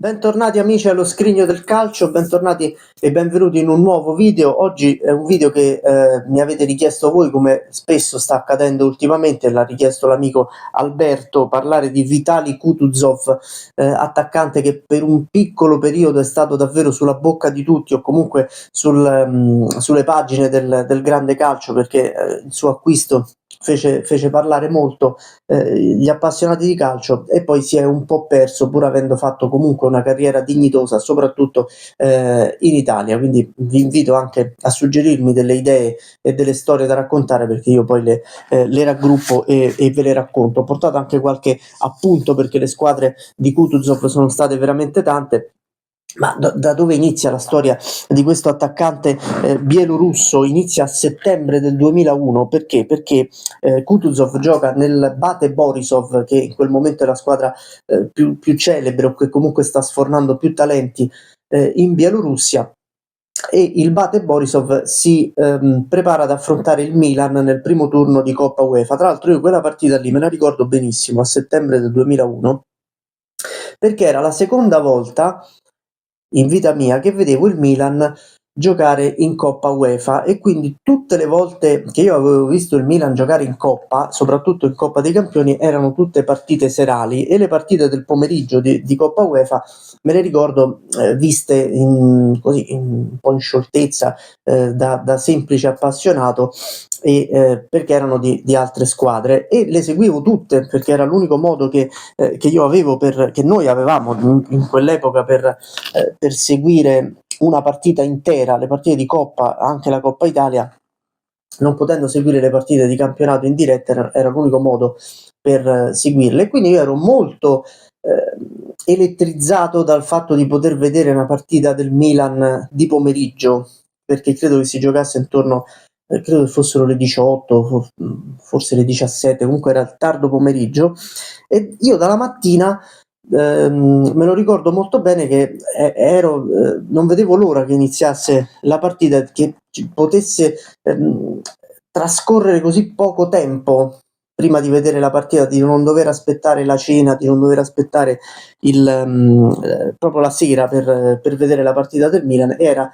Bentornati amici allo Scrigno del Calcio, bentornati e benvenuti in un nuovo video. Oggi è un video che mi avete richiesto voi, come spesso sta accadendo ultimamente. L'ha richiesto l'amico Alberto, parlare di Vitali Kutuzov, attaccante che per un piccolo periodo è stato davvero sulla bocca di tutti, o comunque sulle pagine del grande calcio, perché il suo acquisto fece parlare molto gli appassionati di calcio, e poi si è un po' perso, pur avendo fatto comunque una carriera dignitosa, soprattutto in Italia. Quindi vi invito anche a suggerirmi delle idee e delle storie da raccontare, perché io poi le raggruppo e ve le racconto. Ho portato anche qualche appunto, perché le squadre di Kutuzov sono state veramente tante. Ma da dove inizia la storia di questo attaccante bielorusso? Inizia a settembre del 2001. Perché? Perché Kutuzov gioca nel Bate Borisov, che in quel momento è la squadra più celebre, o che comunque sta sfornando più talenti in Bielorussia, e il Bate Borisov si prepara ad affrontare il Milan nel primo turno di Coppa UEFA. Tra l'altro io quella partita lì me la ricordo benissimo, a settembre del 2001, perché era la seconda volta in vita mia che vedevo il Milan giocare in Coppa UEFA, e quindi tutte le volte che io avevo visto il Milan giocare in Coppa, soprattutto in Coppa dei Campioni, erano tutte partite serali, e le partite del pomeriggio di Coppa UEFA me le ricordo viste così un po' in scioltezza, da semplice appassionato, perché erano di altre squadre, e le seguivo tutte perché era l'unico modo che io avevo, che noi avevamo in quell'epoca, per seguire una partita intera. Le partite di Coppa, anche la Coppa Italia, non potendo seguire le partite di campionato in diretta, era l'unico modo per seguirle. Quindi io ero molto elettrizzato dal fatto di poter vedere una partita del Milan di pomeriggio, perché credo che si giocasse intorno, credo che fossero le 18, forse le 17, comunque era tardo pomeriggio, e io dalla mattina me lo ricordo molto bene che non vedevo l'ora che iniziasse la partita, che potesse trascorrere così poco tempo prima di vedere la partita, di non dover aspettare la cena, di non dover aspettare proprio la sera per vedere la partita del Milan. Era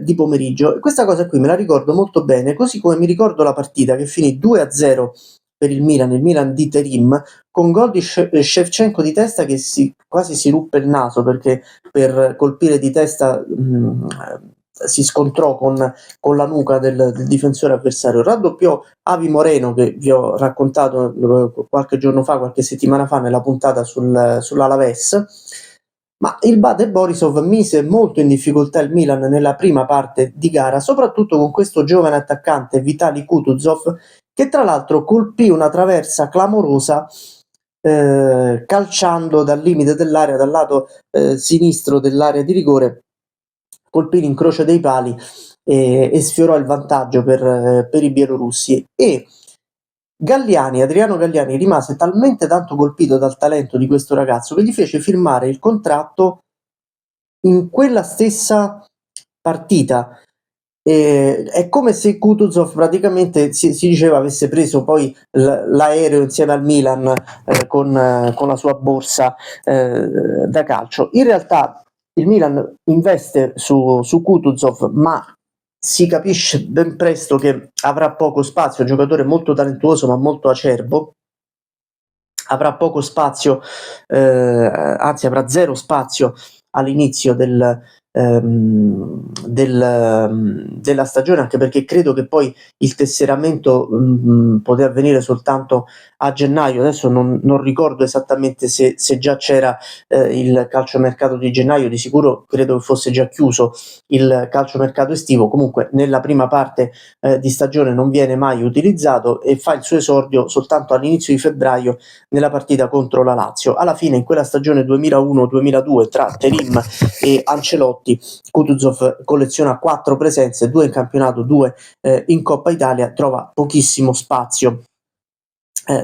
di pomeriggio, e questa cosa qui me la ricordo molto bene, così come mi ricordo la partita che finì 2-0 per il Milan di Terim, con gol di Shevchenko di testa, che quasi si ruppe il naso, perché per colpire di testa si scontrò con la nuca del difensore avversario. Raddoppiò Avi Moreno, che vi ho raccontato qualche giorno fa, qualche settimana fa, nella puntata sull'Alaves. Ma il Bate Borisov mise molto in difficoltà il Milan nella prima parte di gara, soprattutto con questo giovane attaccante Vitali Kutuzov, che tra l'altro colpì una traversa clamorosa calciando dal limite dell'area, dal lato sinistro dell'area di rigore, colpì l'incrocio dei pali e sfiorò il vantaggio per i bielorussi. E Adriano Galliani rimase talmente tanto colpito dal talento di questo ragazzo che gli fece firmare il contratto in quella stessa partita. È come se Kutuzov praticamente si diceva avesse preso poi l'aereo insieme al Milan, con la sua borsa da calcio. In realtà il Milan investe su Kutuzov, ma si capisce ben presto che avrà poco spazio. Un giocatore molto talentuoso ma molto acerbo, avrà poco spazio, anzi avrà zero spazio all'inizio della stagione, anche perché credo che poi il tesseramento poté avvenire soltanto a gennaio. Adesso non ricordo esattamente se già c'era il calciomercato di gennaio. Di sicuro credo che fosse già chiuso il calciomercato estivo. Comunque nella prima parte di stagione non viene mai utilizzato, e fa il suo esordio soltanto all'inizio di febbraio nella partita contro la Lazio. Alla fine, in quella stagione 2001-2002, tra Terim e Ancelotti, Kutuzov colleziona 4 presenze, 2 in campionato, 2 in Coppa Italia, trova pochissimo spazio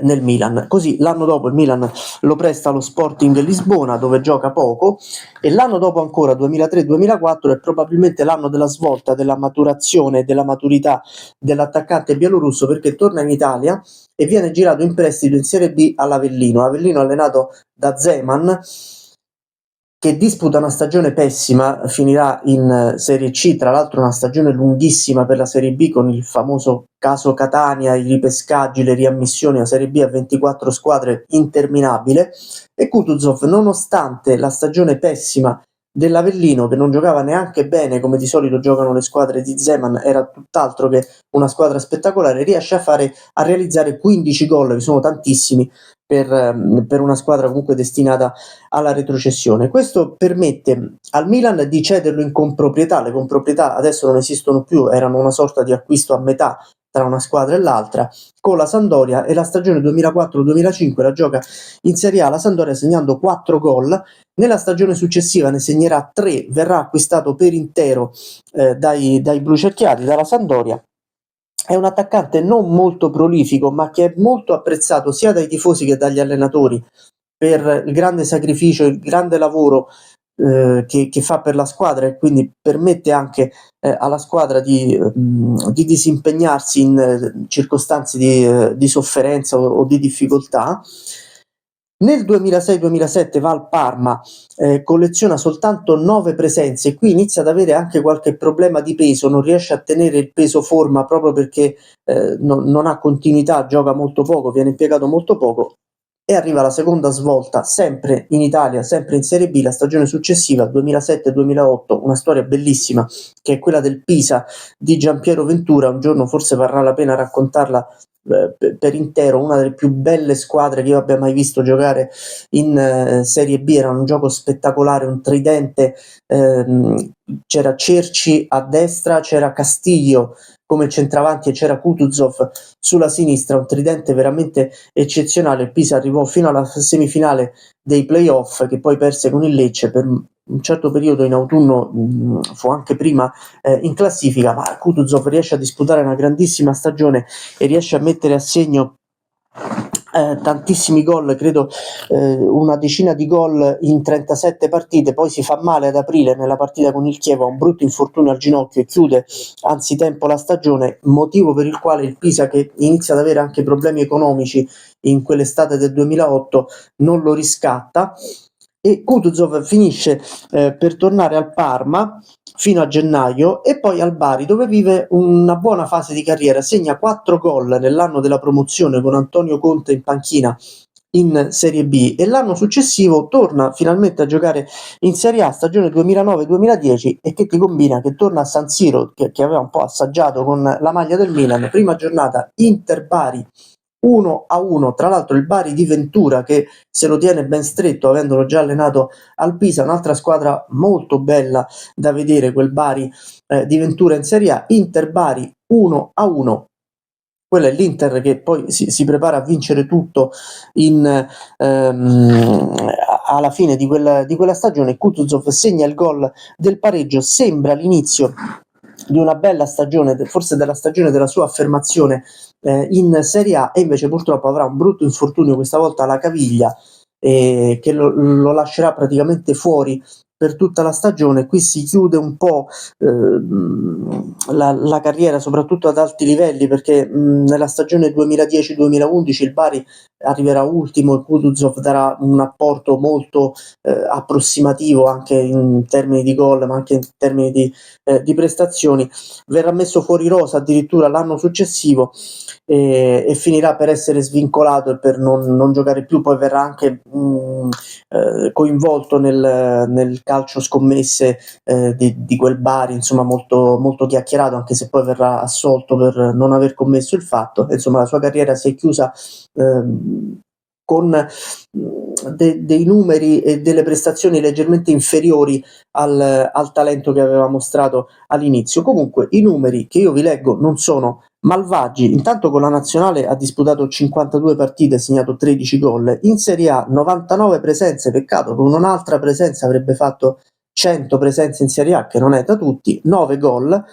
nel Milan. Così l'anno dopo il Milan lo presta allo Sporting Lisbona, dove gioca poco, e l'anno dopo ancora, 2003-2004, è probabilmente l'anno della svolta, della maturazione e della maturità dell'attaccante bielorusso, perché torna in Italia e viene girato in prestito in Serie B all'Avellino, allenato da Zeman, che disputa una stagione pessima, finirà in Serie C, tra l'altro una stagione lunghissima per la Serie B con il famoso caso Catania, i ripescaggi, le riammissioni, la Serie B a 24 squadre interminabile, e Kutuzov, nonostante la stagione pessima dell'Avellino, che non giocava neanche bene come di solito giocano le squadre di Zeman, era tutt'altro che una squadra spettacolare, riesce a realizzare 15 gol, che sono tantissimi per una squadra comunque destinata alla retrocessione. Questo permette al Milan di cederlo in comproprietà. Le comproprietà adesso non esistono più, erano una sorta di acquisto a metà tra una squadra e l'altra, con la Sampdoria, e la stagione 2004-2005 la gioca in Serie A la Sampdoria segnando 4 gol. Nella stagione successiva ne segnerà 3, verrà acquistato per intero dai blucerchiati, dalla Sampdoria. È un attaccante non molto prolifico, ma che è molto apprezzato sia dai tifosi che dagli allenatori per il grande sacrificio, il grande lavoro che fa per la squadra, e quindi permette anche alla squadra di disimpegnarsi in circostanze di sofferenza o di difficoltà. Nel 2006-2007 va al Parma, colleziona soltanto 9 presenze, e qui inizia ad avere anche qualche problema di peso, non riesce a tenere il peso forma proprio perché non ha continuità, gioca molto poco, viene impiegato molto poco, e arriva la seconda svolta sempre in Italia, sempre in Serie B, la stagione successiva, 2007-2008, una storia bellissima che è quella del Pisa di Giampiero Ventura. Un giorno forse varrà la pena raccontarla per intero, una delle più belle squadre che io abbia mai visto giocare in Serie B. Era un gioco spettacolare, un tridente, c'era Cerci a destra, c'era Castiglio come centravanti e c'era Kutuzov sulla sinistra, un tridente veramente eccezionale. Il Pisa arrivò fino alla semifinale dei playoff, che poi perse con il Lecce. Per un certo periodo in autunno fu anche prima in classifica, ma Kutuzov riesce a disputare una grandissima stagione e riesce a mettere a segno tantissimi gol, credo una decina di gol in 37 partite. Poi si fa male ad aprile nella partita con il Chievo, ha un brutto infortunio al ginocchio e chiude anzitempo la stagione, motivo per il quale il Pisa, che inizia ad avere anche problemi economici in quell'estate del 2008, non lo riscatta, e Kutuzov finisce per tornare al Parma fino a gennaio, e poi al Bari, dove vive una buona fase di carriera. Segna 4 gol nell'anno della promozione con Antonio Conte in panchina in Serie B, e l'anno successivo torna finalmente a giocare in Serie A, stagione 2009-2010, e che ti combina che torna a San Siro, che aveva un po' assaggiato con la maglia del Milan. Prima giornata Inter-Bari 1-1, tra l'altro il Bari di Ventura che se lo tiene ben stretto, avendolo già allenato al Pisa. Un'altra squadra molto bella da vedere, quel Bari di Ventura in Serie A. Inter-Bari 1-1, quello è l'Inter che poi si prepara a vincere tutto alla fine di quella stagione. Kutuzov segna il gol del pareggio, sembra l'inizio di una bella stagione, forse della stagione della sua affermazione in Serie A, e invece purtroppo avrà un brutto infortunio, questa volta alla caviglia, che lo lascerà praticamente fuori per tutta la stagione. Qui si chiude un po' la carriera, soprattutto ad alti livelli, perché nella stagione 2010-2011 il Bari arriverà ultimo e Kutuzov darà un apporto molto approssimativo anche in termini di gol, ma anche in termini di prestazioni. Verrà messo fuori rosa addirittura l'anno successivo e finirà per essere svincolato e per non giocare più. Poi verrà anche coinvolto nel calcio scommesse di quel Bari, insomma molto, molto chiacchierato, anche se poi verrà assolto per non aver commesso il fatto. Insomma, la sua carriera si è chiusa con dei numeri e delle prestazioni leggermente inferiori al talento che aveva mostrato all'inizio. Comunque i numeri che io vi leggo non sono malvagi. Intanto con la nazionale ha disputato 52 partite, ha segnato 13 gol. In Serie A 99 presenze, peccato, con un'altra presenza avrebbe fatto 100 presenze in Serie A, che non è da tutti, 9 gol.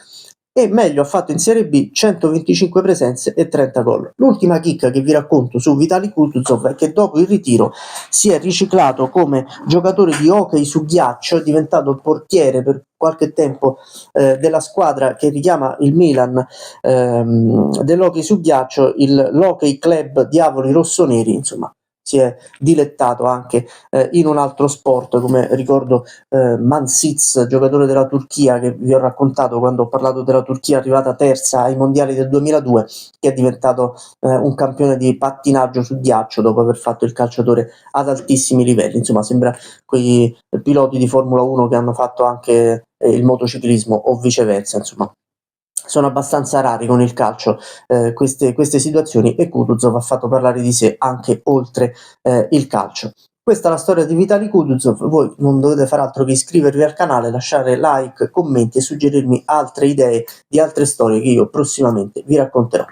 E meglio ha fatto in Serie B, 125 presenze e 30 gol. L'ultima chicca che vi racconto su Vitali Kutuzov è che dopo il ritiro si è riciclato come giocatore di hockey su ghiaccio, è diventato portiere per qualche tempo della squadra che richiama il Milan dell'hockey su ghiaccio, l'Hockey Club Diavoli Rossoneri. Insomma, si è dilettato anche in un altro sport, come ricordo Mansic, giocatore della Turchia, che vi ho raccontato quando ho parlato della Turchia arrivata terza ai mondiali del 2002, che è diventato un campione di pattinaggio su ghiaccio dopo aver fatto il calciatore ad altissimi livelli. Insomma, sembra quei piloti di Formula 1 che hanno fatto anche il motociclismo o viceversa. Insomma, sono abbastanza rari con il calcio queste situazioni, e Kutuzov ha fatto parlare di sé anche oltre il calcio. Questa è la storia di Vitali Kutuzov. Voi non dovete fare altro che iscrivervi al canale, lasciare like, commenti e suggerirmi altre idee di altre storie che io prossimamente vi racconterò.